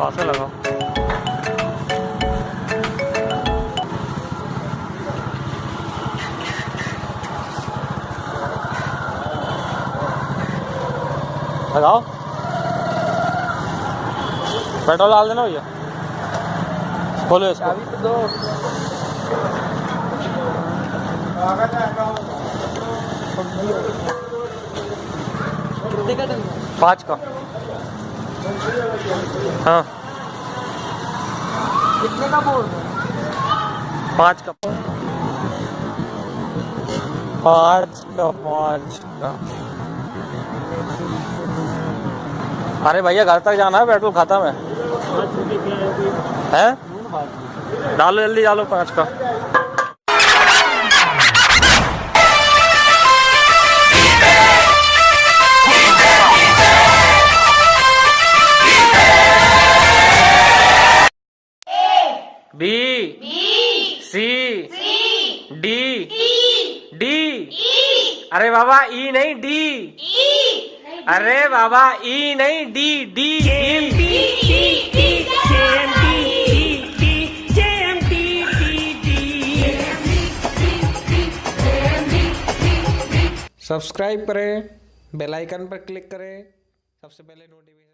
पास में लगाओ। लगाओ, पेट्रोल डाल देना भैया। खोलो इसको। दो 5 का। हाँ कितने का बोल? 5 का। 5 का 5 का। अरे भैया घर तक जाना है, पेट्रोल खाता मैं है। डालो जल्दी डालो 5 का। B C D D. अरे बाबा ई नहीं डी। अरे बाबा ई नहीं डी डी। सब्सक्राइब करें, बेल आइकन पर क्लिक करें, सबसे पहले नोटिफिकेशन।